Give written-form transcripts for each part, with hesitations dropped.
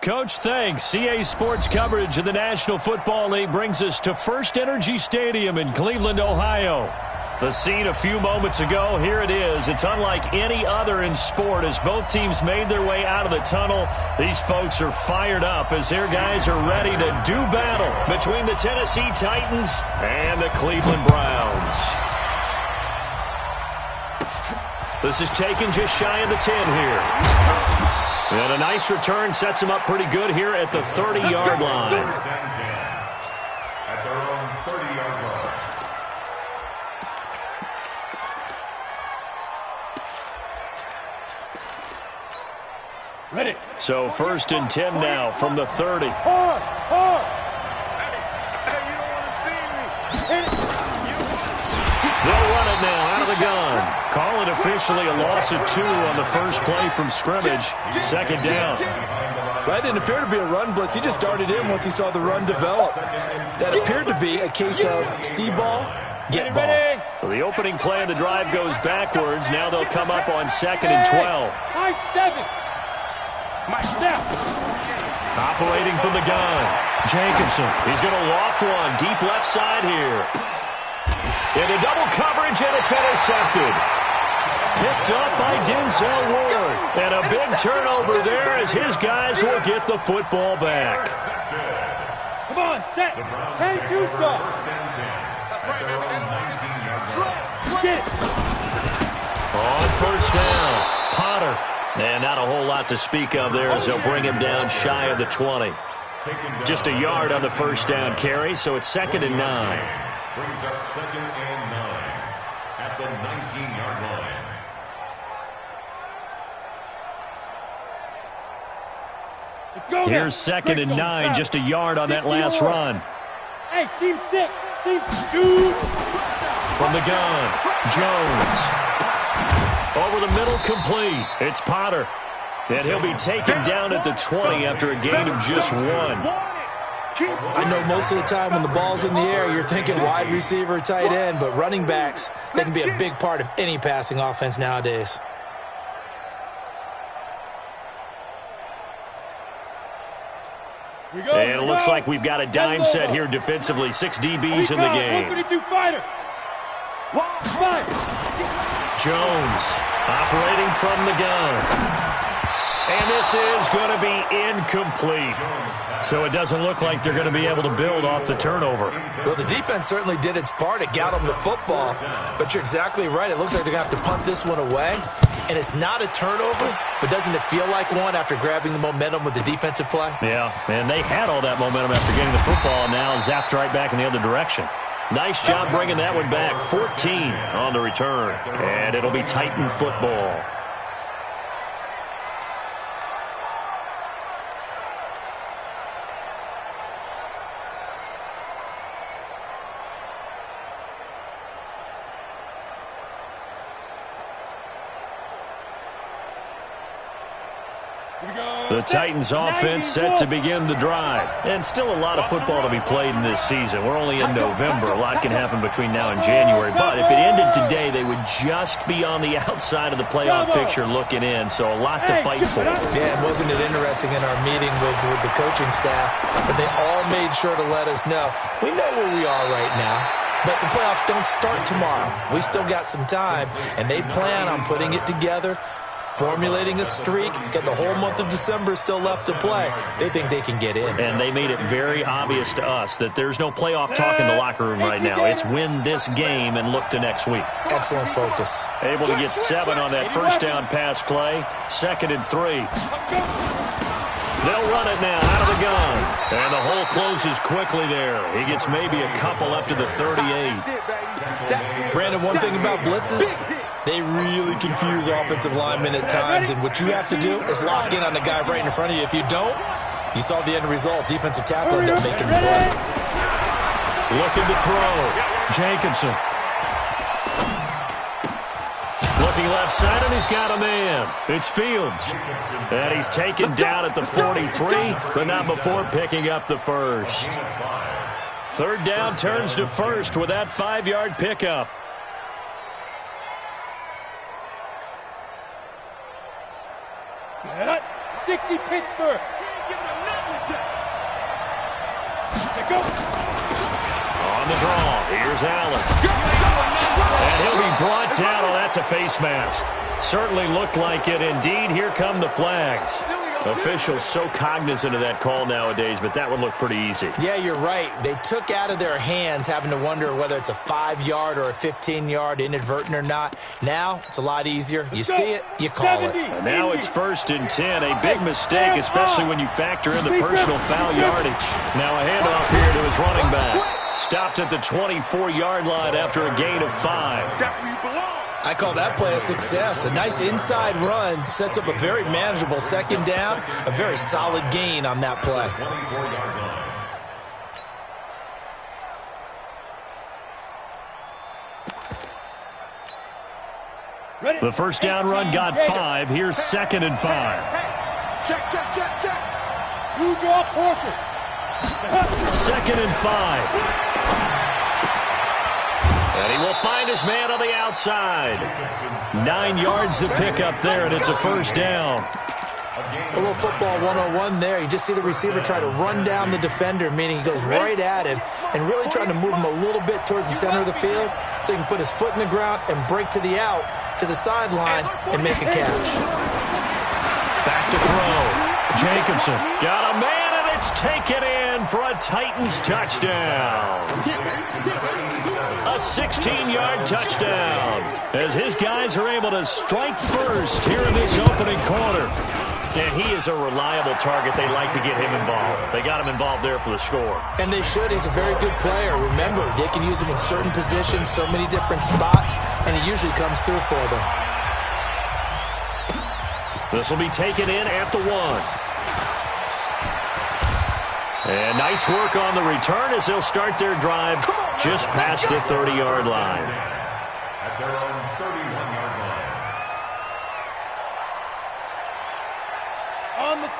Coach, thanks. CA Sports coverage of the National Football League brings us to First Energy Stadium in Cleveland, Ohio. The scene a few moments ago, here it is. It's unlike any other in sport as both teams made their way out of the tunnel. These folks are fired up as their guys are ready to do battle between the Tennessee Titans and the Cleveland Browns. This is taken just shy of the 10 here. And a nice return sets him up pretty good here at the 30-yard line. At their own 30-yard line. Ready. So 1st and 10 now from the 30. Hard. They'll run it now out of the gun. Call it officially a loss of 2 on the first play from scrimmage. 2nd down. That didn't appear to be a run blitz. He just darted in once he saw the run develop. That appeared to be a case of see ball, get ball. So the opening play of the drive goes backwards. Now they'll come up on 2nd and 12. Nice 7. Operating from the gun. Jacobson. He's going to loft one deep left side here. Into double coverage, and it's intercepted. Picked up by Denzel Ward. And a big turnover there as his guys will get the football back. Come on, set. 10-2 stop. That's right, man. Get it. On 1st down, Potter. And not a whole lot to speak of there as they'll bring him down shy of the 20. Just a yard on the 1st down carry, so it's 2nd and 9. Brings up 2nd and 9 at the 19-yard line. Let's go. Here's 2nd and 9, just a yard on that last run. Hey, seam 6. Seam 2. From the gun, Jones. Over the middle, complete. It's Potter. And he'll be taken down at the 20 after a gain of just 1. I know most of the time when the ball's in the air, you're thinking wide receiver, tight end, but running backs, they can be a big part of any passing offense nowadays. And it looks like we've got a dime set here defensively. 6 DBs in the game. 132 fighter. Jones operating from the gun. And this is going to be incomplete. So it doesn't look like they're going to be able to build off the turnover. Well, the defense certainly did its part. It got them the football. But you're exactly right. It looks like they're going to have to punt this one away. And it's not a turnover, but doesn't it feel like one after grabbing the momentum with the defensive play? Yeah, and they had all that momentum after getting the football, and now zapped right back in the other direction. Nice job bringing that one back. 14 on the return. And it'll be Titan football. The Titans offense set to begin the drive. And still a lot of football to be played in this season. We're only in November. A lot can happen between now and January. But if it ended today, they would just be on the outside of the playoff picture looking in. So a lot to fight for. Yeah, and wasn't it interesting in our meeting with the coaching staff that they all made sure to let us know, we know where we are right now. But the playoffs don't start tomorrow. We still got some time, and they plan on putting it together, formulating a streak, got the whole month of December still left to play. They think they can get in. And they made it very obvious to us that there's no playoff talk in the locker room right now. It's win this game and look to next week. Excellent focus. Able to get 7 on that 1st down pass play. 2nd and 3. They'll run it now out of the gun. And the hole closes quickly there. He gets maybe a couple up to the 38. Brandon, one thing about blitzes, they really confuse offensive linemen at times, and what you have to do is lock in on the guy right in front of you. If you don't, you saw the end result. Defensive tackle ended up making the play. Looking to throw. Jacobson. Looking left side, and he's got a man. It's Fields. And he's taken down at the 43, but not before picking up the first. 3rd down turns to 1st with that 5-yard pickup. Set. 60 Pittsburgh. On the draw, here's Allen. And he'll be brought down. Oh, that's a face mask. Certainly looked like it. Indeed, here come the flags. Officials so cognizant of that call nowadays, but that would look pretty easy. Yeah, you're right. They took out of their hands having to wonder whether it's a 5-yard or a 15-yard, inadvertent or not. Now, it's a lot easier. You see it, you call it. And now it's 1st and 10. A big mistake, especially when you factor in the personal foul yardage. Now a handoff here to his running back. Stopped at the 24-yard line after a gain of 5. I call that play a success. A nice inside run sets up a very manageable 2nd down. A very solid gain on that play. The first down run got 5. Here's 2nd and 5. Check. You draw Porter. 2nd and 5. And he will find his man on the outside. 9 yards to pick up there, and it's a first down. A little football 101 there. You just see the receiver try to run down the defender, meaning he goes right at him and really trying to move him a little bit towards the center of the field so he can put his foot in the ground and break to the out, to the sideline, and make a catch. Back to throw. Jacobson got a man, and it's taken in for a Titans touchdown. A 16-yard touchdown as his guys are able to strike first here in this opening quarter. And he is a reliable target. They like to get him involved. They got him involved there for the score. And they should. He's a very good player. Remember, they can use him in certain positions, so many different spots, and he usually comes through for them. This will be taken in at the 1. And nice work on the return as they'll start their drive just past the 30-yard line. At their own 31-yard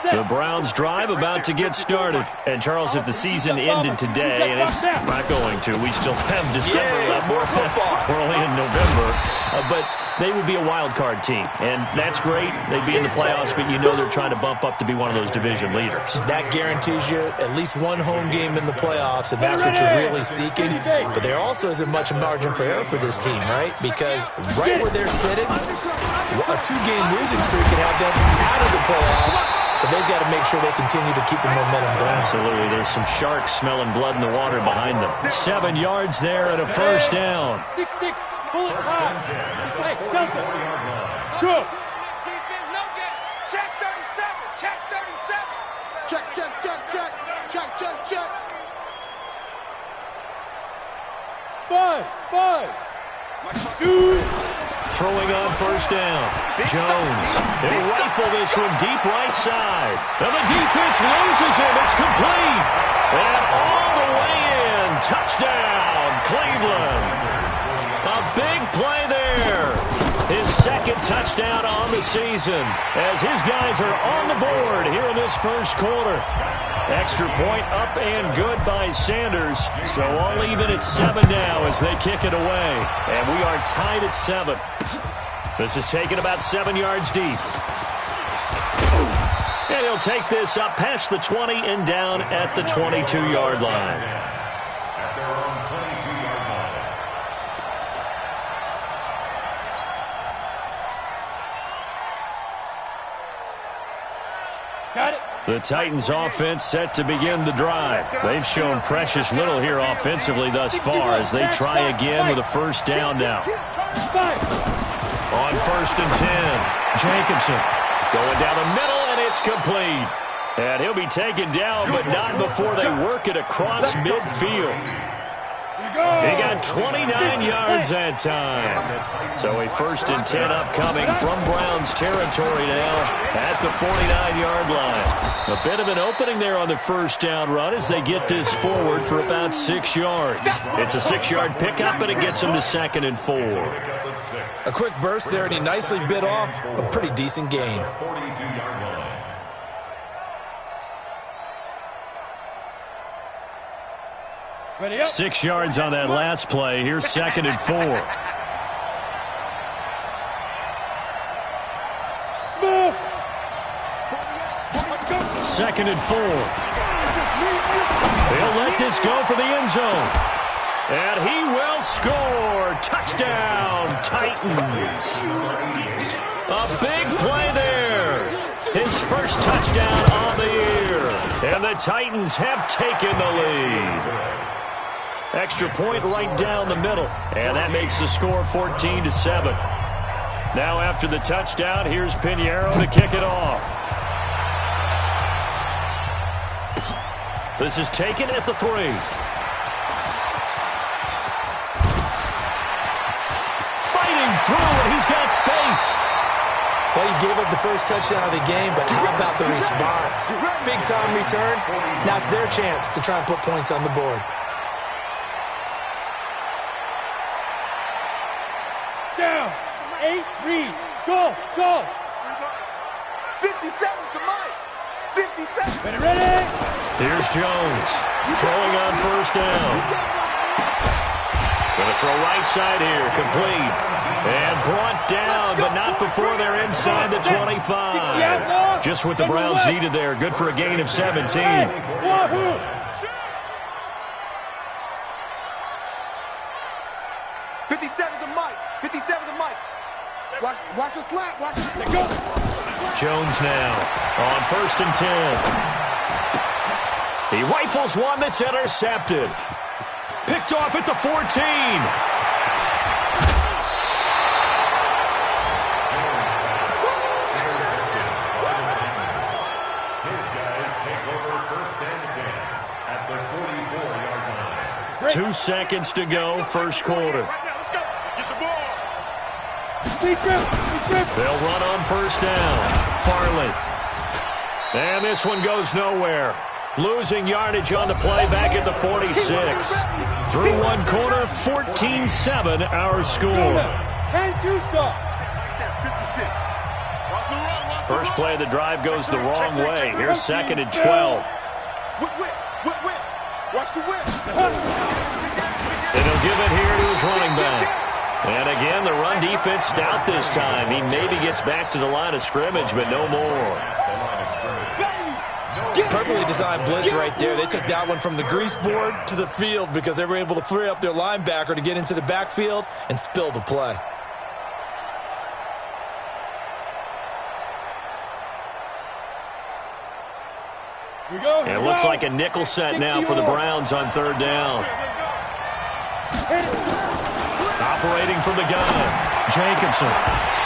line. The Browns drive about to get started. And, Charles, if the season ended today, and it's not going to, we still have December left. More football. We're only in November. But they would be a wild card team, and that's great. They'd be in the playoffs, but you know they're trying to bump up to be one of those division leaders. That guarantees you at least one home game in the playoffs, and that's what you're really seeking. But there also isn't much margin for error for this team, right? Because right where they're sitting, a 2-game losing streak could have them out of the playoffs, so they've got to make sure they continue to keep the momentum going. Absolutely. There's some sharks smelling blood in the water behind them. 7 yards there and a first down. 6-6. Pull it high. Hey, Delta. Good. Check 37. Check 37. Check. Five. Throwing on first down. Jones. He'll rifle this one deep right side. And the defense loses him. It's complete. And all the way in. Touchdown, Cleveland. A big play there. His 2nd touchdown on the season as his guys are on the board here in this first quarter. Extra point up and good by Sanders. So all even at 7 now as they kick it away. And we are tied at 7. This is taken about 7 yards deep. And he'll take this up past the 20 and down at the 22-yard line. At their own 22-yard line. Got it. The Titans offense set to begin the drive. They've shown precious little here offensively thus far as they try again with a first down now. On 1st and 10, Jacobson going down the middle, and it's complete. And he'll be taken down, but not before they work it across midfield. He got 29 yards that time. So a 1st and 10 upcoming from Browns territory now at the 49-yard line. A bit of an opening there on the first down run as they get this forward for about 6 yards. It's a 6-yard pickup, and it gets them to 2nd and 4. A quick burst there, and he nicely bit off a pretty decent gain. 42-yard line. 6 yards on that last play. Here's 2nd and 4. Smith. 2nd and 4. He'll let this go for the end zone. And he will score. Touchdown, Titans. A big play there. His first touchdown on the year. And the Titans have taken the lead. Extra point right down the middle. And that makes the score 14-7. Now after the touchdown, here's Pinheiro to kick it off. This is taken at the 3. Fighting through, and he's got space. Well, he gave up the first touchdown of the game, but how about the response? Big-time return. Now it's their chance to try and put points on the board. Down. 8-3. Go. 57 to Mike. 57. Ready? Here's Jones throwing on first down. Going to throw right side here, complete. And brought down, but not before they're inside the 25. Just what the Browns needed there. Good for a gain of 17. 57 to Mike. 57 to Mike. Watch the slap. Watch the slap. Go. Jones now on first and 10. He rifles one that's intercepted. Picked off at the 14. His guys take over first and 10 at the 44-yard line. 2 seconds to go, first quarter. Let's go. Get the ball. They'll run on first down. Farley. And this one goes nowhere. Losing yardage on the play back at the 46. Through one quarter, 14-7 our score. 10-2 stop. 56. Watch the run. First play of the drive goes the wrong way. Here's second and 12. Whip. Watch the whip. And he'll give it here to his running back. And again, the run defense stout this time. He maybe gets back to the line of scrimmage, but no more. Perfectly designed blitz right there. They took that one from the grease board to the field because they were able to free up their linebacker to get into the backfield and spill the play. And it looks like a nickel set now for the Browns on third down. Operating from the gun, Jacobson.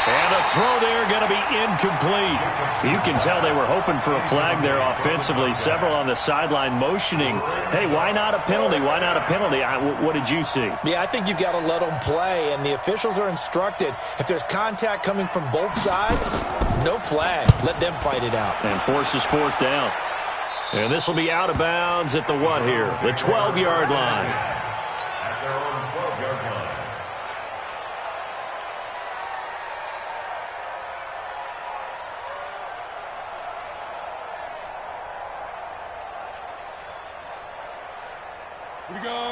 And a throw there going to be incomplete. You can tell they were hoping for a flag there offensively. Several on the sideline motioning, hey, why not a penalty? Why not a penalty? What did you see? Yeah, I think you've got to let them play, and the officials are instructed. If there's contact coming from both sides, no flag. Let them fight it out. And forces fourth down. And this will be out of bounds at the what here? The 12-yard line. At their own 12-yard line.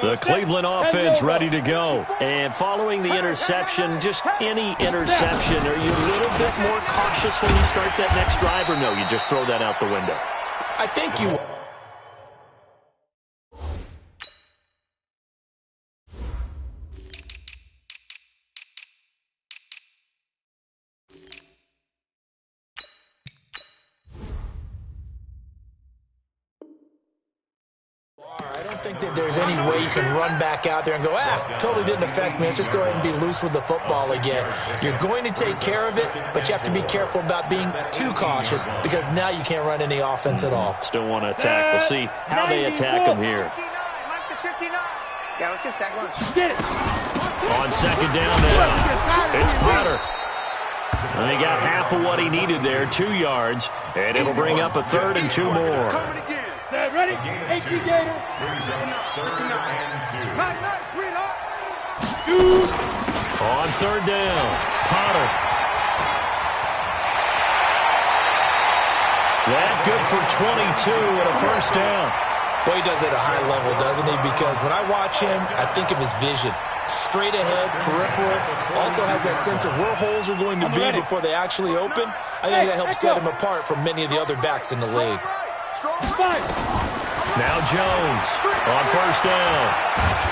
The Cleveland offense ready to go. And following the interception, just any interception, are you a little bit more cautious when you start that next drive, or no, you just throw that out the window? I think you... I don't think that there's any way you can run back out there and go, totally didn't affect me. Let's just go ahead and be loose with the football again. You're going to take care of it, but you have to be careful about being too cautious because now you can't run any offense at all. Still want to attack. We'll see how they attack them here. Yeah, let's get sack lunch. Get it. On second down now, it's Potter. And he got half of what he needed there, 2 yards, and it'll bring up a third and 2 more. Set, ready? AQ Gator. Third and 2. Nice, sweetheart. Shoot. On third down, Potter. That good for 22 and a first down. Boy, he does it at a high level, doesn't he? Because when I watch him, I think of his vision. Straight ahead, peripheral. Also has that sense of where holes are going to be before they actually open. I think that helps set him apart from many of the other backs in the league. Strong right. Now Jones on first down.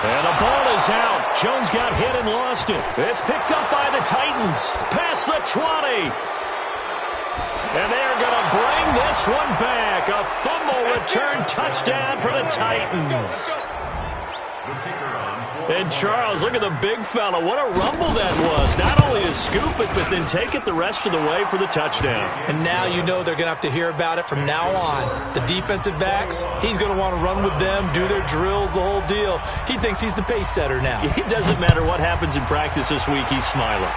And the ball is out. Jones got hit and lost it. It's picked up by the Titans. Past the 20. And they're going to bring this one back. A fumble return touchdown for the Titans. And Charles, look at the big fella. What a rumble that was. Not only to scoop it, but then take it the rest of the way for the touchdown. And now you know they're going to have to hear about it from now on. The defensive backs, he's going to want to run with them, do their drills, the whole deal. He thinks he's the pace setter now. It doesn't matter what happens in practice this week, he's smiling.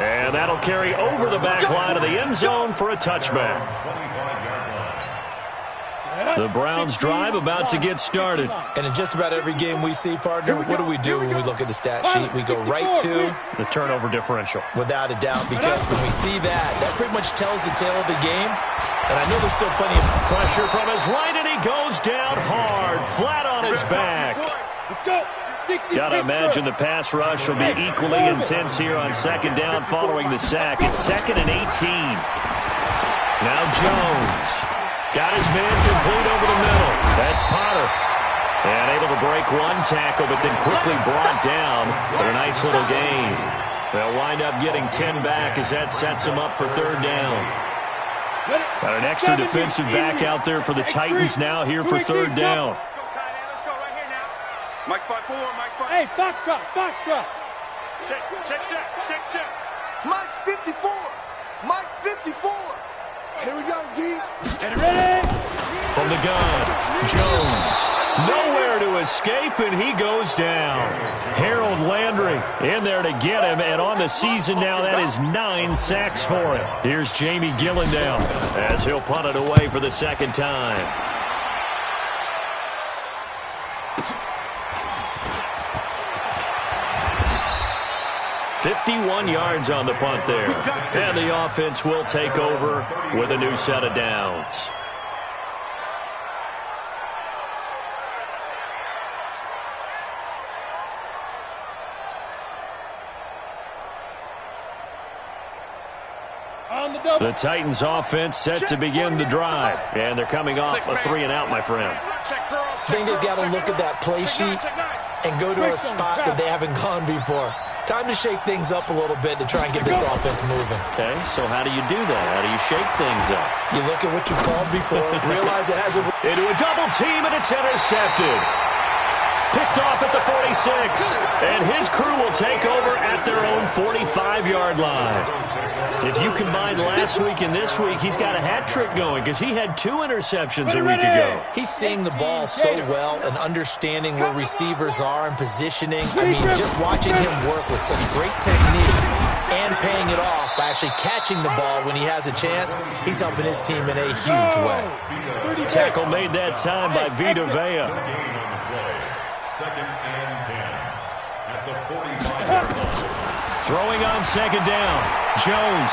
And that'll carry over the back line of the end zone for a touchback. The Browns drive about to get started. And in just about every game we see, partner, what do when we look at the stat sheet? We go right to the turnover differential. Without a doubt, because when we see that pretty much tells the tale of the game. And I know there's still plenty of pressure from his right, and he goes down hard, flat on his back. Let's go. Gotta imagine the pass rush will be equally intense here on second down following the sack. It's 2nd and 18. Now Jones. Got his man complete over the middle. That's Potter. And able to break one tackle, but then quickly brought down. But a nice little gain. They'll wind up getting 10 back as that sets them up for third down. Got an extra defensive back out there for the Titans now here for third down. Mike 5-4, Mike 5. Hey, Foxtrot, Foxtrot. Check. Mike's 54. Mike's 54. Here we go, D. Get ready. From the gun, Jones. Nowhere to escape, and he goes down. Harold Landry in there to get him, and on the season now, that is 9 sacks for him. Here's Jamie Gillendown as he'll punt it away for the second time. 51 yards on the punt there. And the offense will take over with a new set of downs. The Titans offense set to begin the drive. And they're coming off a 3-and-out, my friend. I think they've got to look at that play sheet and go to a spot that they haven't gone before. Time to shake things up a little bit to try and get this offense moving. Okay, so how do you do that? How do you shake things up? You look at what you've called before, realize it hasn't. Into a double team, and it's intercepted. Picked off at the 46. And his crew will take over at their own 45-yard line. If you combine last week and this week, he's got a hat trick going because he had 2 interceptions a week ago. He's seeing the ball so well and understanding where receivers are and positioning. I mean, just watching him work with such great technique and paying it off by actually catching the ball when he has a chance, he's helping his team in a huge way. Tackle made that time by Vita Vea. 2nd and 10 at the 45-yard line. Throwing on second down. Jones.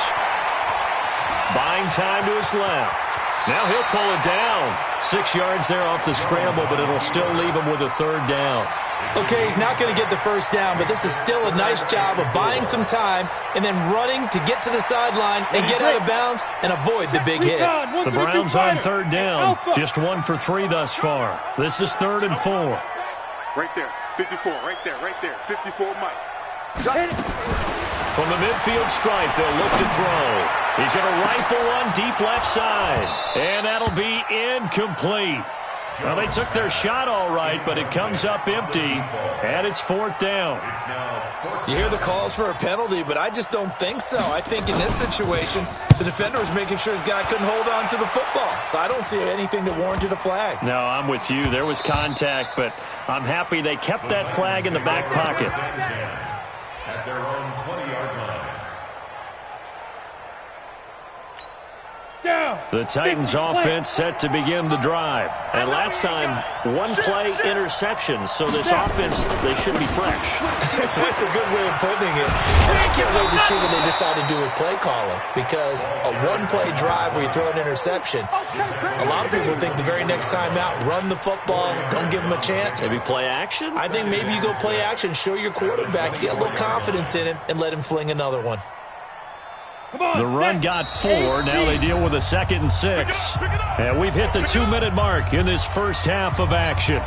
Buying time to his left. Now he'll pull it down. 6 yards there off the scramble, but it'll still leave him with a third down. Okay, he's not going to get the first down, but this is still a nice job of buying some time and then running to get to the sideline and get out of bounds and avoid the big hit. The Browns on third down. Just 1 for 3 thus far. This is 3rd and 4. Right there, 54, right there, 54, Mike. From the midfield stripe, they'll look to throw. He's going to rifle one deep left side. And that'll be incomplete. Well, they took their shot all right, but it comes up empty, and it's 4th down. You hear the calls for a penalty, but I just don't think so. I think in this situation, the defender was making sure his guy couldn't hold on to the football. So I don't see anything that warranted a flag. No, I'm with you. There was contact, but I'm happy they kept that flag in the back pocket. At their own 20-yard line. The Titans offense set to begin the drive. And last time, 1-play interception. So this offense, they should be fresh. That's a good way of putting it. And I can't wait to see what they decide to do with play calling. Because a 1-play drive where you throw an interception, a lot of people think the very next time out, run the football, don't give them a chance. Maybe play action? I think maybe you go play action, show your quarterback, get a little confidence in him, and let him fling another one. The run got 4. Now they deal with a 2nd and 6. And we've hit the 2-minute mark in this first half of action.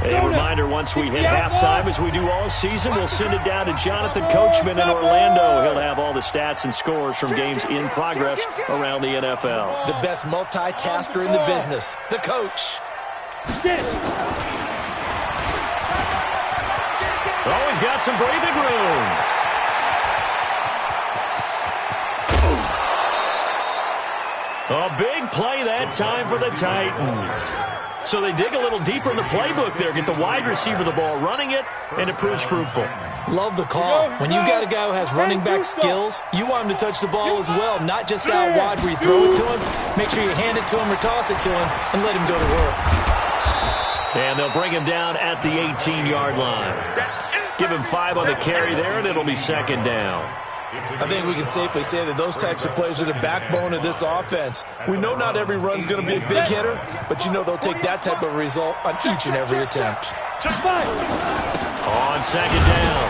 A reminder, once we hit halftime, as we do all season, we'll send it down to Jonathan Coachman in Orlando. He'll have all the stats and scores from games in progress around the NFL. The best multitasker in the business, the coach. Always got some breathing room. A big play that time for the Titans. So they dig a little deeper in the playbook there, get the wide receiver the ball, running it, and it proves fruitful. Love the call. When you got a guy who has running back skills, you want him to touch the ball as well, not just out wide where you throw it to him. Make sure you hand it to him or toss it to him and let him go to work. And they'll bring him down at the 18-yard line. Give him 5 on the carry there, and it'll be 2nd down. I think we can safely say that those types of plays are the backbone of this offense. We know not every run's going to be a big hitter, but you know they'll take that type of result on each and every attempt. On 2nd down,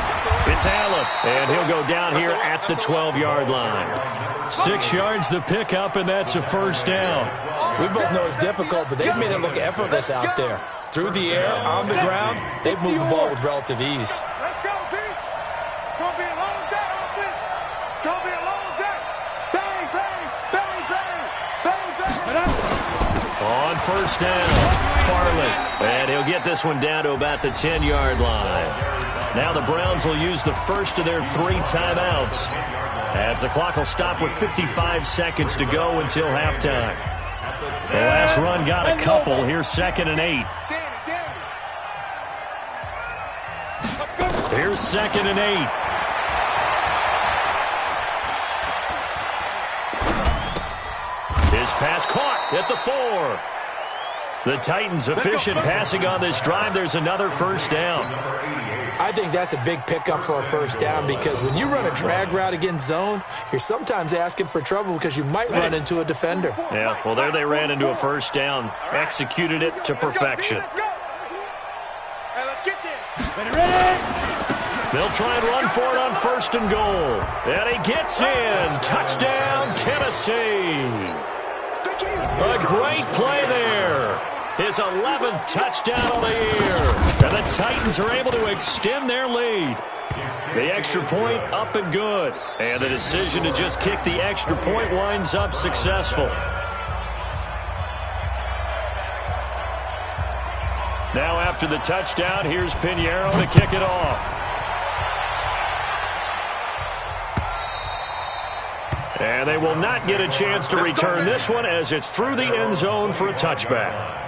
it's Allen, and he'll go down here at the 12-yard line. 6 yards the pickup, and that's a 1st down. We both know it's difficult, but they've made it look effortless out there. Through the air, on the ground, they've moved the ball with relative ease. Let's go, D. It's going to be a long day offense. It's going to be a long day. Bang, bang, bang, bang, bang, bang. On 1st down, Farley. And he'll get this one down to about the 10-yard line. Now the Browns will use the first of their 3 timeouts, as the clock will stop with 55 seconds to go until halftime. The last run got a couple. Here's 2nd and 8. Here's 2nd and 8. His pass caught at the 4. The Titans efficient passing on this drive. There's another 1st down. I think that's a big pickup for a 1st down, because when you run a drag route against zone, you're sometimes asking for trouble because you might run into a defender. Yeah, well, there they ran into a 1st down. Executed it to perfection. Let's go. Hey, let's get there. They'll try and run for it on 1st and goal. And he gets in. Touchdown, Tennessee. A great play there. His 11th touchdown of the year. And the Titans are able to extend their lead. The extra point up and good. And the decision to just kick the extra point winds up successful. Now after the touchdown, here's Pinheiro to kick it off. And they will not get a chance to return this one, as it's through the end zone for a touchback.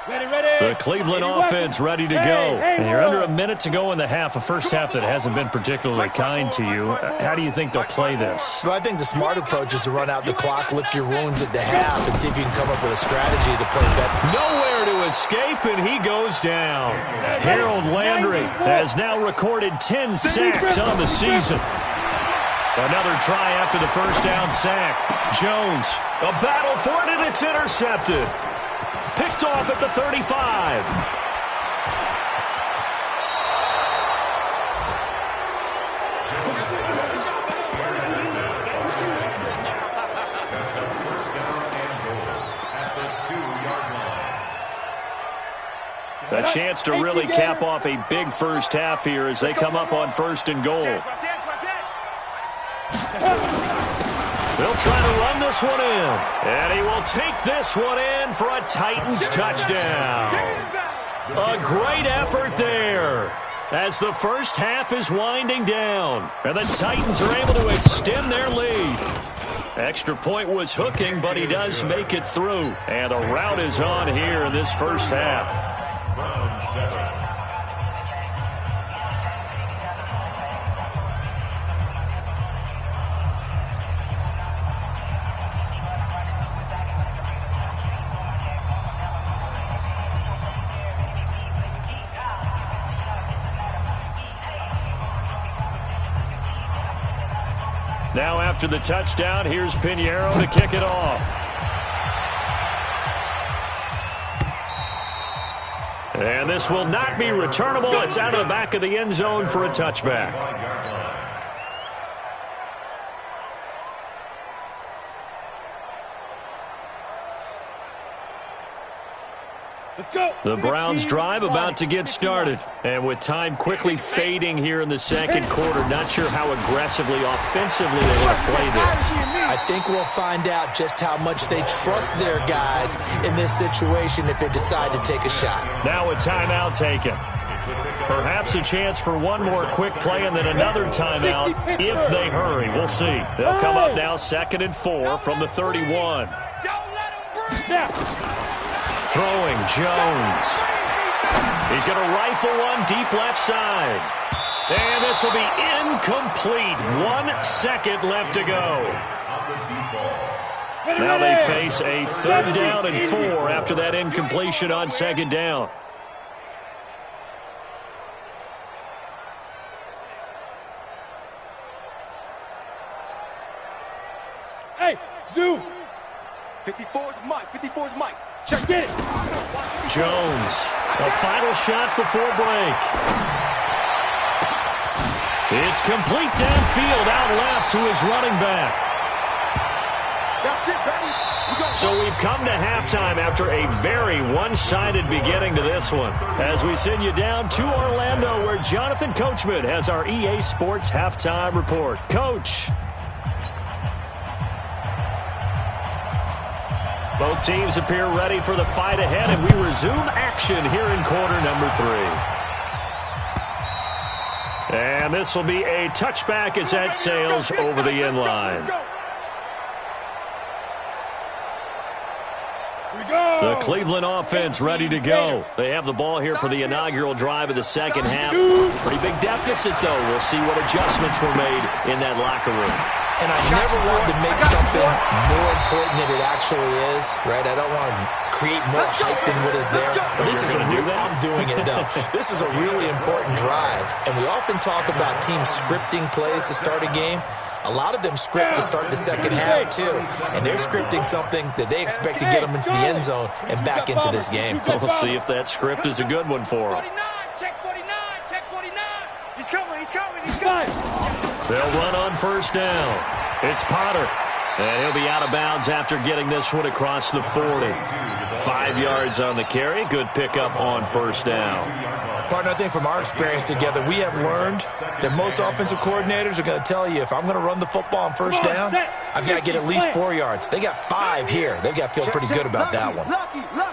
The Cleveland offense ready to go. And you're under a minute to go in the half, a first half that hasn't been particularly kind to you. How do you think they'll play this? Well, I think the smart approach is to run out the clock, lick your wounds at the half, and see if you can come up with a strategy to play better. Nowhere to escape, and he goes down. Harold Landry has now recorded 10 sacks on the season. Another try after the 1st down sack. Jones, a battle for it, and it's intercepted. Picked off at the 35. A chance to really cap off a big first half here as they come up on 1st and goal. They'll try to run this one in. And he will take this one in for a Titans touchdown. A great effort there as the first half is winding down. And the Titans are able to extend their lead. Extra point was hooking, but he does make it through. And the route is on here in this first half. Now after the touchdown, here's Pinheiro to kick it off. And this will not be returnable. It's out of the back of the end zone for a touchback. Let's go. The Browns drive about to get started. And with time quickly fading here in the second quarter, not sure how aggressively, offensively they want to play this. I think we'll find out just how much they trust their guys in this situation if they decide to take a shot. Now a timeout taken. Perhaps a chance for one more quick play and then another timeout if they hurry. We'll see. They'll come up now 2nd and 4 from the 31. Throwing Jones. He's going to rifle one deep left side. And this will be incomplete. 1 second left to go. Now they face a 3rd down and 4 after that incompletion on 2nd down. Hey, Zoo. 54's Mike. 54's Mike. Check it. Jones, a final shot before break. It's complete downfield, out left to his running back. That's it, baby. So we've come to halftime after a very one-sided beginning to this one. As we send you down to Orlando, where Jonathan Coachman has our EA Sports halftime report. Coach. Both teams appear ready for the fight ahead, and we resume action here in quarter number 3. And this will be a touchback as that sails over the end line. The Cleveland offense ready to go. They have the ball here for the inaugural drive of the second half. Pretty big deficit, though. We'll see what adjustments were made in that locker room. And I never want to make something more important than it actually is, right? I don't want to create more hype than what is there. But this is I'm doing it, though. This is a really important drive. And we often talk about teams scripting plays to start a game. A lot of them script to start the second half, too. And they're scripting something that they expect to get them into the end zone and back into this game. We'll see if that script is a good one for them. Check 49. Check 49. He's coming. He's coming. He's coming. They'll run on first down. It's Potter. And he'll be out of bounds after getting this one across the 40. 5 yards on the carry. Good pickup on first down. Partner, I think from our experience together, we have learned that most offensive coordinators are going to tell you, if I'm going to run the football on first down, I've got to get at least 4 yards. They got 5 here. They've got to feel pretty good about that one.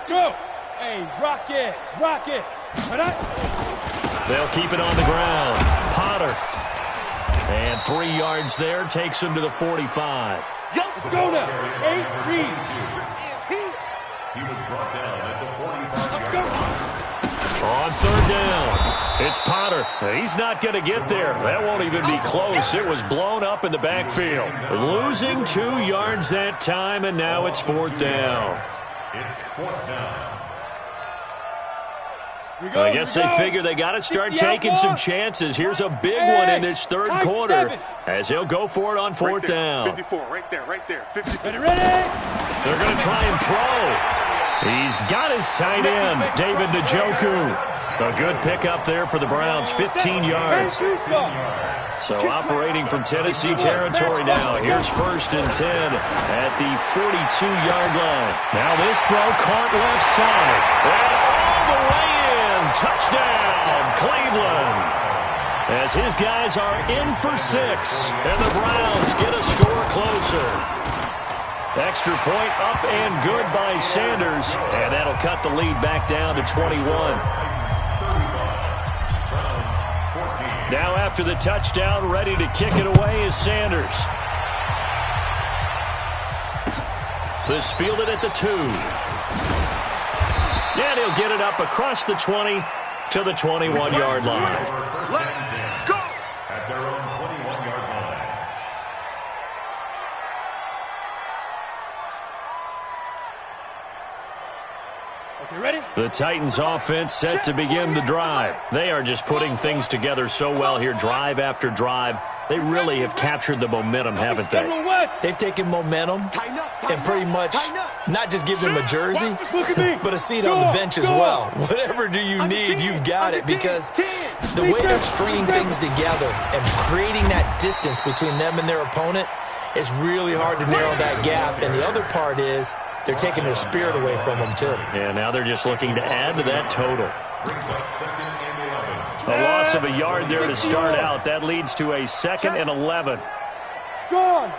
Go. Hey, rock it. Rock it. They'll keep it on the ground. Potter. And 3 yards there takes him to the 45. Let's go now. 8 reads. He was brought down at the 45-yard line. On third down, it's Potter. He's not going to get there. That won't even be close. It was blown up in the backfield. Losing 2 yards that time, and now it's 4th down. It's 4th down. I guess they figure they got to start taking some chances. Here's a big one in this third quarter as he'll go for it on 4th down. 54, right there. 54. Ready? They're going to try and throw. He's got his tight end, David Njoku. A good pickup there for the Browns, 15 yards. So operating from Tennessee territory now. Here's 1st and 10 at the 42-yard line. Now this throw caught left side. And all the way in. Touchdown, Cleveland. As his guys are in for 6. And the Browns get a score closer. Extra point up and good by Sanders. And that'll cut the lead back down to 21. Now after the touchdown, ready to kick it away is Sanders. This fielded at the 2. And he'll get it up across the 20 to the 21-yard line. Let's go. At their own 21-yard line. Okay, ready? The Titans offense set to begin the drive. They are just putting things together so well here, drive after drive. They really have captured the momentum, haven't they? They've taken momentum and pretty much not just give them a jersey, but a seat on the bench as well. Whatever do you need, you've got it, because the way they're stringing things together and creating that distance between them and their opponent, it's really hard to narrow that gap. And the other part is they're taking their spirit away from them, too. And now they're just looking to add to that total. A loss of a yard there to start out. That leads to a 2nd and 11. Go on.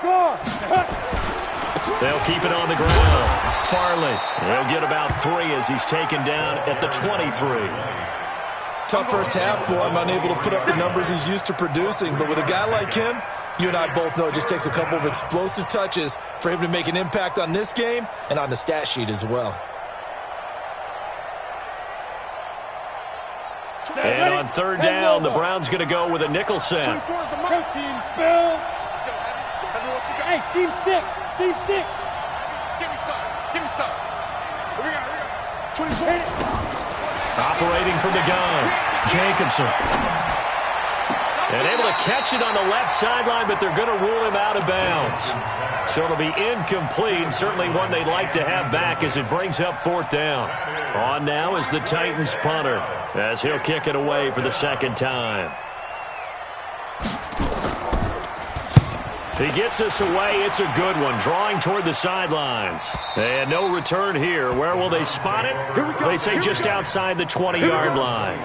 They'll keep it on the ground. Farley, he'll get about 3 as he's taken down at the 23. Tough first half for him, unable to put up the numbers he's used to producing. But with a guy like him, you and I both know it just takes a couple of explosive touches for him to make an impact on this game and on the stat sheet as well. And on 3rd down, the Browns going to go with a nickel set. Go team, spill. Hey, team 6. Team 6. Give me some. Here we go. 24. Operating from the gun, Jacobson. And able to catch it on the left sideline, but they're going to rule him out of bounds. So it'll be incomplete, certainly one they'd like to have back as it brings up 4th down. On now is the Titans punter, as he'll kick it away for the 2nd time. He gets us away. It's a good one, drawing toward the sidelines. And no return here. Where will they spot it? They say just outside the 20-yard line.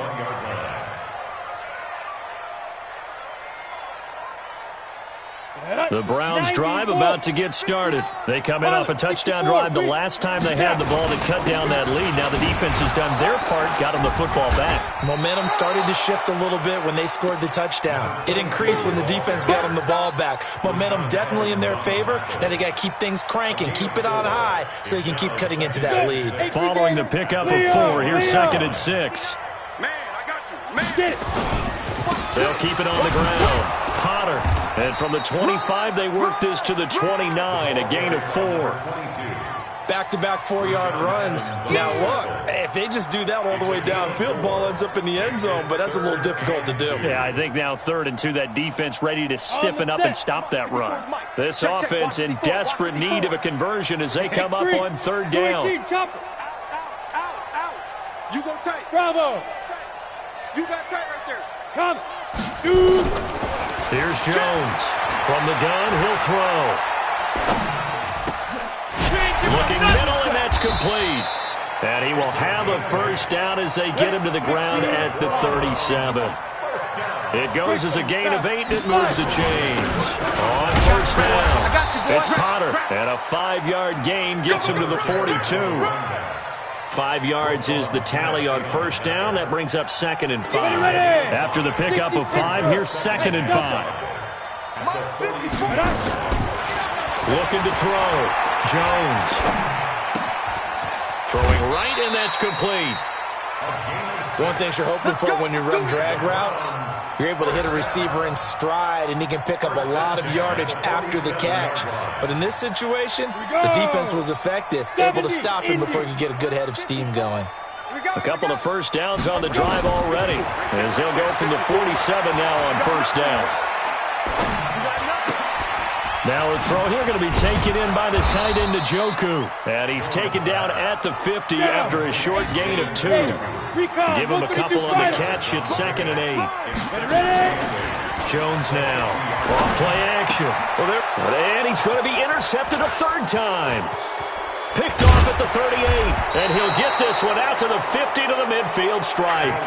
The Browns drive about to get started. They come in off a touchdown drive the last time they had the ball to cut down that lead. Now the defense has done their part, got them the football back. Momentum started to shift a little bit when they scored the touchdown. It increased when the defense got them the ball back. Momentum definitely in their favor. Now they got to keep things cranking, keep it on high so they can keep cutting into that lead. Following the pickup of 4, here's 2nd and 6. Man, I got you. Man. They'll keep it on the ground. Potter. And from the 25, they work this to the 29, a gain of 4. Back-to-back 4-yard runs. Now, look, if they just do that all the way downfield, ball ends up in the end zone, but that's a little difficult to do. Yeah, I think now 3rd and 2, that defense ready to stiffen up and stop that run. This offense in desperate need of a conversion as they come up on 3rd down. You go tight. Bravo. You got tight right there. Come. Shoot. Here's Jones. From the gun, he'll throw. Looking middle, and that's complete. And he will have a 1st down as they get him to the ground at the 37. It goes as a gain of 8, and it moves the chains. On 1st down, it's Potter. And a 5-yard gain gets him to the 42. 5 yards is the tally on 1st down. That brings up 2nd and 5. After the pickup of 5, here's 2nd and 5. Looking to throw. Jones. Throwing right, and that's complete. One thing you're hoping for when you run drag routes, you're able to hit a receiver in stride, and he can pick up a lot of yardage after the catch. But in this situation, the defense was effective, able to stop him before he could get a good head of steam going. A couple of 1st downs on the drive already, as he'll go from the 47 now on 1st down. Now a throw here going to be taken in by the tight end Njoku. And he's taken down at the 50 after a short gain of 2. Give him a couple on the catch. It's 2nd and 8. Jones now. Off play action. And he's going to be intercepted a 3rd time. Picked off at the 38. And he'll get this one out to the 50 to the midfield stripe.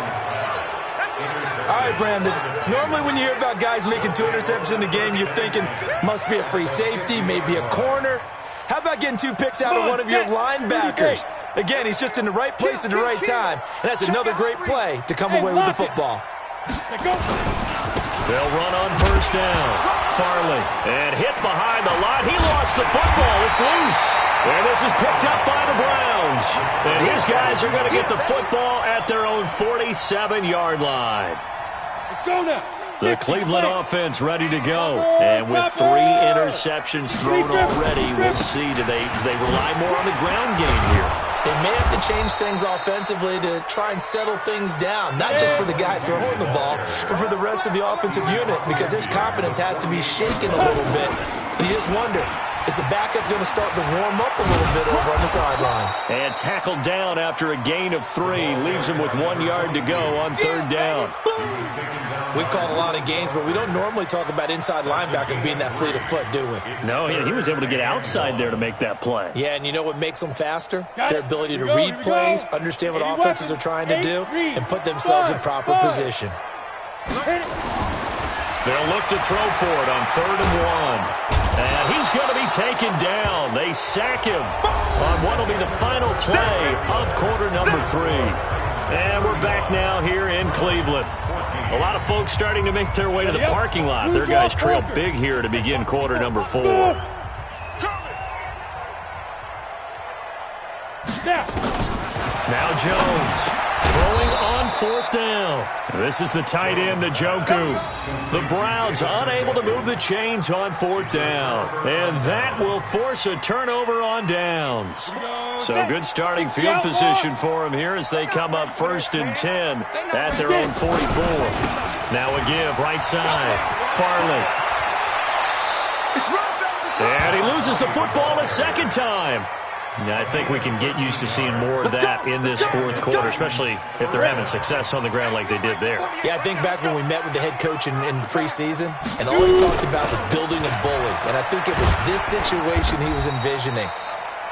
All right, Brandon. Normally when you hear about guys making 2 interceptions in the game, you're thinking must be a free safety, maybe a corner. How about getting 2 picks out of one of your linebackers? Again, he's just in the right place at the right time, and that's another great play to come away with the football. They'll run on 1st down. Farley, and hit behind the line. He lost the football. It's loose. And this is picked up by the Browns. And his guys are going to get the football at their own 47-yard line. Let's go now. The Cleveland offense ready to go. And with 3 interceptions thrown already, we'll see. Do they rely more on the ground game here? They may have to change things offensively to try and settle things down, not just for the guy throwing the ball, but for the rest of the offensive unit, because his confidence has to be shaken a little bit. And you just wonder, Is the backup going to start to warm up a little bit over on the sideline? And tackled down after a gain of 3. Leaves him with 1 yard to go on third down. We've called a lot of games, but we don't normally talk about inside linebackers being that fleet of foot, do we? No, he was able to get outside there to make that play. Yeah, and you know what makes them faster? Their ability to read plays, understand what offenses are trying to do, and put themselves in proper position. They'll look to throw for it on 3rd and 1. And he's going to be taken down. They sack him on what will be the final play of quarter number 3. And we're back now here in Cleveland. A lot of folks starting to make their way to the parking lot. Their guys trail big here to begin quarter number 4. Now Jones throwing on 4th down. This is the tight end, Njoku. The Browns unable to move the chains on 4th down. And that will force a turnover on downs. So good starting field position for them here as they come up 1st and 10 at their own 44. Now a give right side. Farley. And he loses the football a second time. I think we can get used to seeing more of that in this 4th quarter, especially if they're having success on the ground like they did there. Yeah, I think back when we met with the head coach in preseason, and all he talked about was building a bully. And I think it was this situation he was envisioning.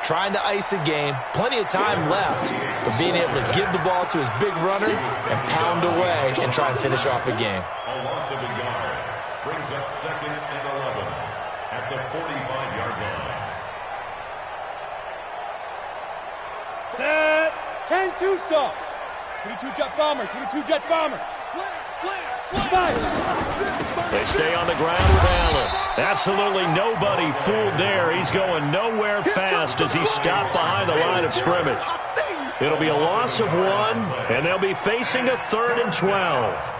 Trying to ice a game, plenty of time left, but being able to give the ball to his big runner and pound away and try and finish off a game. A loss of a yard brings up 2nd and 11 at the 45-yard line. Set. 10-2 stop. 22 jet bomber. 22 jet bomber. They stay on the ground with Allen. Absolutely nobody fooled there. He's going nowhere fast as he's stopped behind the line of scrimmage. It'll be a loss of 1, and they'll be facing a 3rd and 12.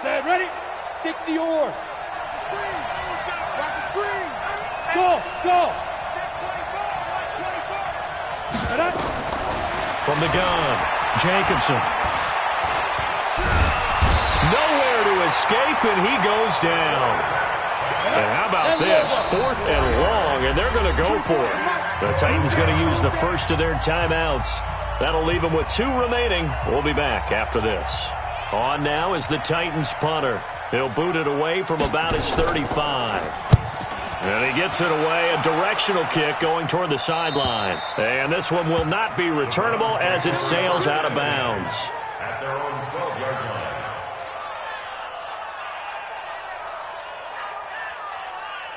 Set. Ready. 60 or. Screen. Screen. Go. Go. From the gun, Jacobson. Nowhere to escape, and he goes down. And how about this? 4th and long, and they're going to go for it. The Titans going to use the first of their timeouts. That'll leave them with 2 remaining. We'll be back after this. On now is the Titans punter. He'll boot it away from about his 35. And he gets it away, a directional kick going toward the sideline. And this one will not be returnable as it sails out of bounds. At their own 12-yard line.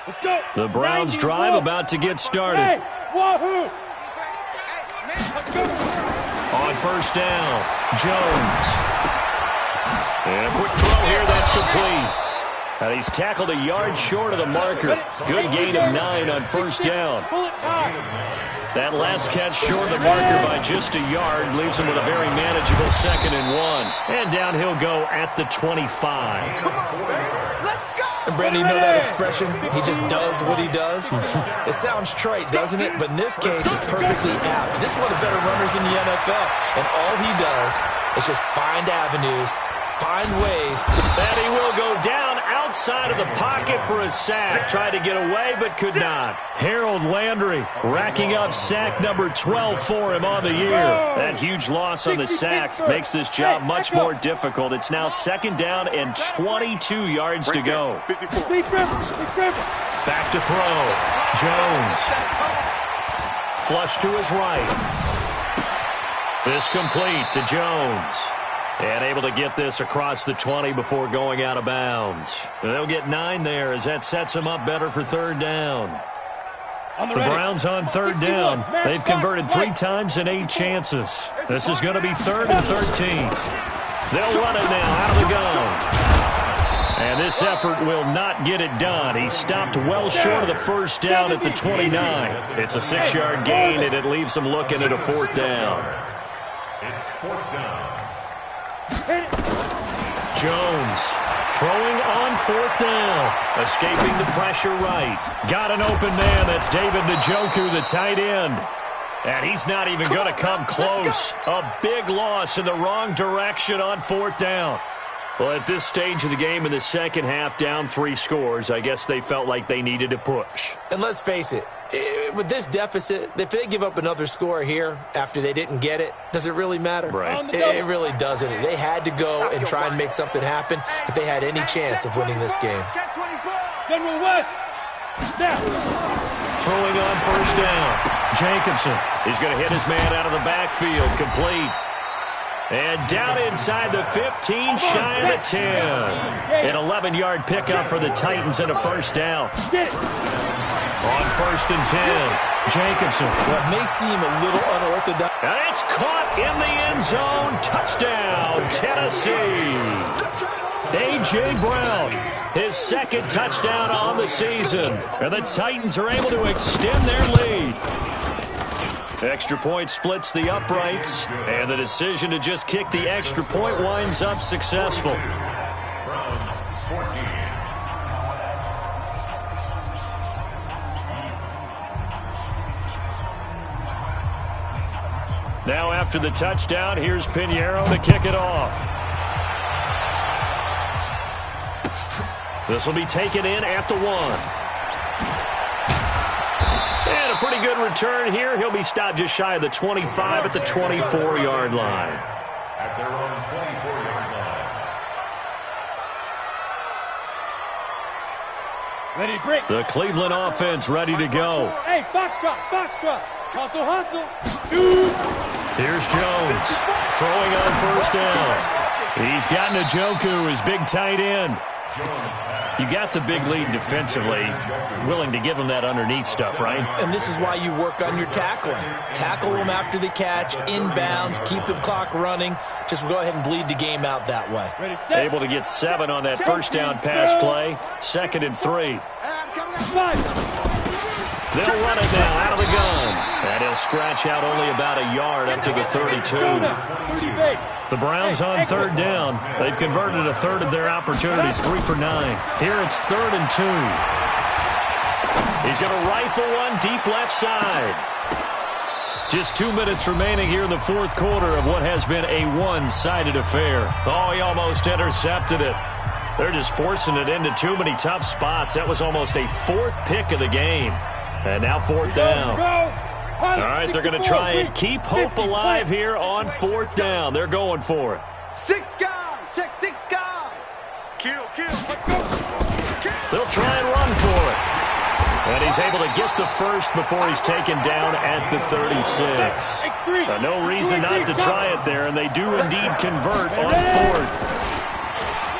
Let's go. The Browns drive about to get started. Hey, wahoo! On 1st down, Jones. And a quick throw here, that's complete. And he's tackled a yard short of the marker. Good gain of 9 on 1st down. That last catch short of the marker by just a yard leaves him with a very manageable 2nd and 1. And down he'll go at the 25. And Brandon, you know that expression? He just does what he does? It sounds trite, doesn't it? But in this case, it's perfectly apt. This is one of the better runners in the NFL. And all he does is just find avenues, find ways. And he will go down outside of the pocket for a sack. Tried to get away, but could not. Harold Landry racking up sack number 12 for him on the year. That huge loss on the sack makes this job much more difficult. It's now 2nd down and 22 yards to go. Back to throw. Jones. Flush to his right. This complete to Jones. And able to get this across the 20 before going out of bounds. They'll get 9 there as that sets them up better for 3rd down. The Browns on 3rd down. They've converted 3 times in 8 chances. This is going to be 3rd and 13. They'll run it now out of the gun. And this effort will not get it done. He stopped well short of the 1st down at the 29. It's a 6-yard gain, and it leaves them looking at a 4th down. It's 4th down. Jones throwing on 4th down. Escaping the pressure right. Got an open man. That's David Njoku, the tight end. And he's not even going to come close. A big loss in the wrong direction on 4th down. Well, at this stage of the game in the second half, down 3 scores, I guess they felt like they needed to push. And let's face it, with this deficit, if they give up another score here after they didn't get it, does it really matter? Right. It really doesn't. They had to go and try and make something happen if they had any chance of winning this game. General West. Now. Throwing on first down. Jacobson. He's going to hit his man out of the backfield. Complete. And down inside the 15, shy of the 10. An 11-yard pickup for the Titans and a first down. On first and 10, Jacobson. What may seem a little unorthodox. And it's caught in the end zone. Touchdown, Tennessee. A.J. Brown, his second touchdown on the season. And the Titans are able to extend their lead. Extra point splits the uprights, and the decision to just kick the extra point winds up successful. Now after the touchdown, here's Pinheiro to kick it off. This will be taken in at the 1. And a pretty good return here. He'll be stopped just shy of the 25 at the 24-yard line. At their own 24-yard line. Ready to break. The Cleveland offense ready to go. Hey, Foxtrot, Foxtrot. Hustle, hustle. Shoot. Here's Jones throwing on first down. He's got Njoku, his big tight end. You got the big lead defensively, willing to give him that underneath stuff, right? And this is why you work on your tackling. Tackle them after the catch, inbounds, keep the clock running. Just go ahead and bleed the game out that way. Ready, set. Able to get 7 on that first down pass play. 2nd and 3. They'll run it now out of the gun. And he'll scratch out only about a yard up to the 32. The Browns on 3rd down. They've converted a third of their opportunities, 3 for 9. Here it's 3rd and 2. He's going to rifle one deep left side. Just 2 minutes remaining here in the 4th quarter of what has been a one-sided affair. Oh, he almost intercepted it. They're just forcing it into too many tough spots. That was almost a 4th pick of the game. And now 4th down. All right, they're going to try and keep hope alive here on 4th down. They're going for it. 6 guys. Check 6 guys. Kill. Let's go. They'll try and run for it. And he's able to get the first before he's taken down at the 36. No reason not to try it there, and they do indeed convert on 4th.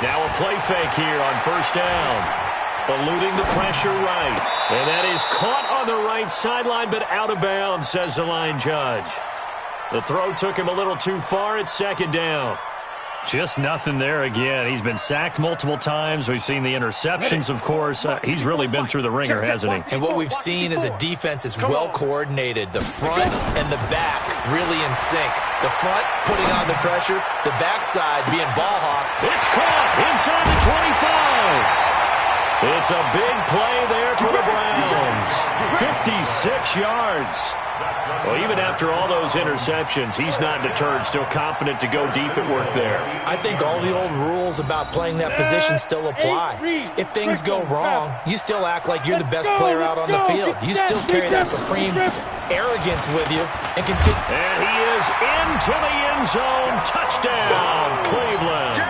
Now a play fake here on first down. Eluding the pressure right. And that is caught on the right sideline, but out of bounds, says the line judge. The throw took him a little too far. It's 2nd down. Just nothing there again. He's been sacked multiple times. We've seen the interceptions, of course. He's really been through the ringer, hasn't he? And what we've seen is a defense that's well coordinated. The front and the back really in sync. The front putting on the pressure, the backside being ball hawk. It's caught inside the 25. It's a big play there for the Browns. 56 yards. Well, even after all those interceptions, he's not deterred, still confident to go deep at work there. I think all the old rules about playing that position still apply. If things go wrong, you still act like you're the best player out on the field. You still carry that supreme arrogance with you and continue. And he is into the end zone. Touchdown, Cleveland.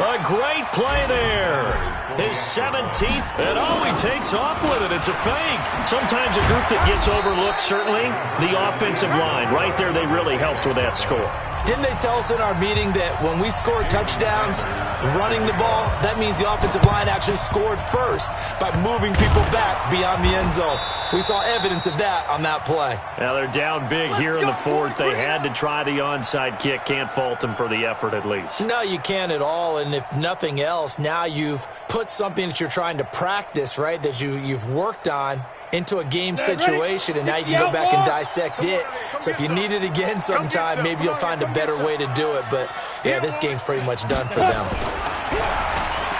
A great play there. His 17th, and he takes off with it. It's a fake. Sometimes a group that gets overlooked, certainly, the offensive line. Right there, they really helped with that score. Didn't they tell us in our meeting that when we score touchdowns running the ball, that means the offensive line actually scored first by moving people back beyond the end zone? We saw evidence of that on that play. Now they're down big here in the 4th. They had to try the onside kick. Can't fault them for the effort at least. No, you can't at all. And if nothing else, now you've put something that you're trying to practice, right, that you've worked on into a game situation, and now you can go back and dissect it. So if you need it again sometime, maybe you'll find a better way to do it. But, yeah, this game's pretty much done for them.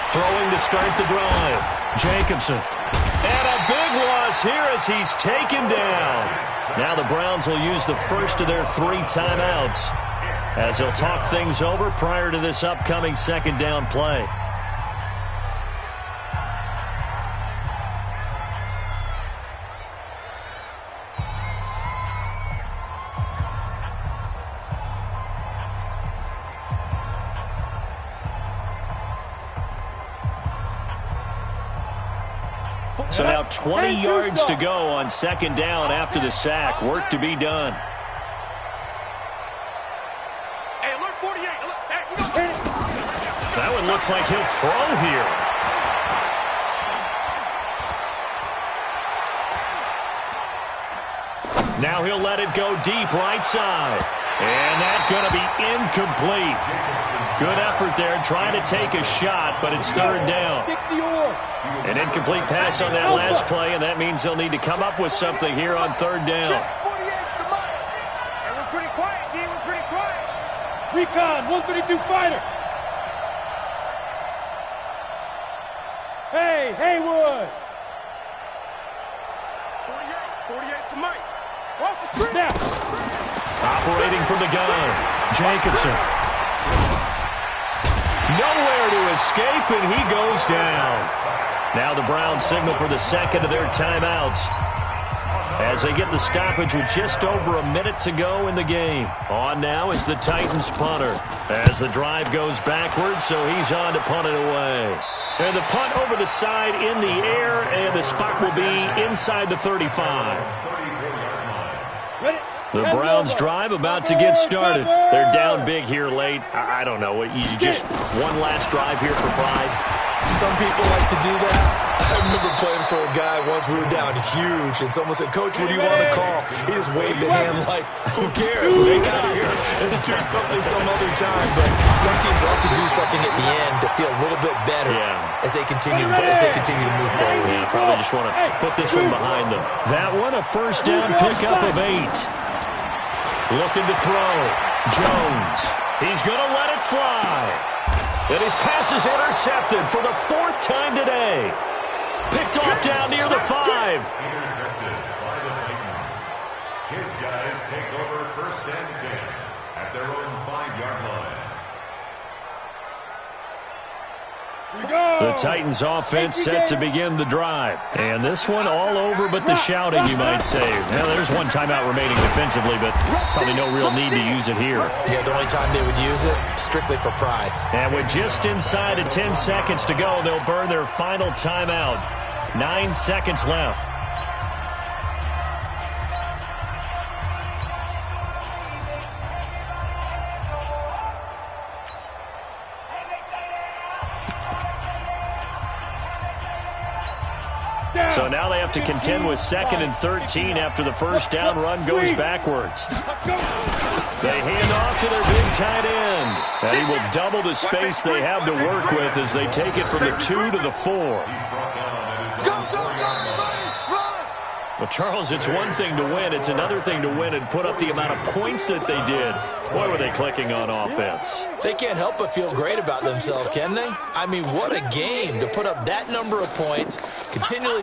Throwing to start the drive. Jacobson. And a big loss here as he's taken down. Now the Browns will use the first of their 3 timeouts. as he'll talk things over prior to this upcoming second down play. So now 20 yards to go on second down after the sack. Work to be done. Hey, alert 48. That one looks like he'll throw here. Now he'll let it go deep right side. And that's going to be incomplete. Good effort there trying to take a shot, but it's third down. An incomplete pass on that last play, and that means they'll need to come up with something here on third down. We're pretty quiet, D. We're pretty quiet. Recon, 132 fighter. Hey, Haywood. 48 for Mike. Cross the street. Now. Operating from the gun, Jacobson. Nowhere to escape, and he goes down. Now the Browns signal for the second of their timeouts as they get the stoppage with just over a minute to go in the game. On now is the Titans punter as the drive goes backwards, so he's on to punt it away. And the punt over the side in the air, and the spot will be inside the 35. The Browns drive about to get started. They're down big here late. I don't know. You just one last drive here for pride. Some people like to do that. I remember playing for a guy once. We were down huge, and someone said, "Coach, what do you want to call?" He just waved a hand like, "Who cares? Let's get out of here and do something some other time." But some teams like to do something at the end to feel a little bit better as they continue to move forward. Yeah, probably just want to put this one behind them. That one, a first down pickup of 8. Looking to throw. Jones. He's going to let it fly. And his pass is intercepted for the 4th time today. Picked off down near the 5. Intercepted by the Titans. His guys take over first and 10 at their own 5-yard line. The Titans offense set to begin the drive. And this one all over but the shouting, you might say. Now, there's one timeout remaining defensively, but probably no real need to use it here. Yeah, the only time they would use it, strictly for pride. And with just inside of 10 seconds to go, they'll burn their final timeout. 9 seconds left. So now they have to contend with 2nd and 13 after the first down run goes backwards. They hand off to their big tight end. And he will double the space they have to work with as they take it from the 2 to the 4. Well, Charles, it's one thing to win. It's another thing to win and put up the amount of points that they did. Boy, were they clicking on offense. They can't help but feel great about themselves, can they? I mean, what a game to put up that number of points, continually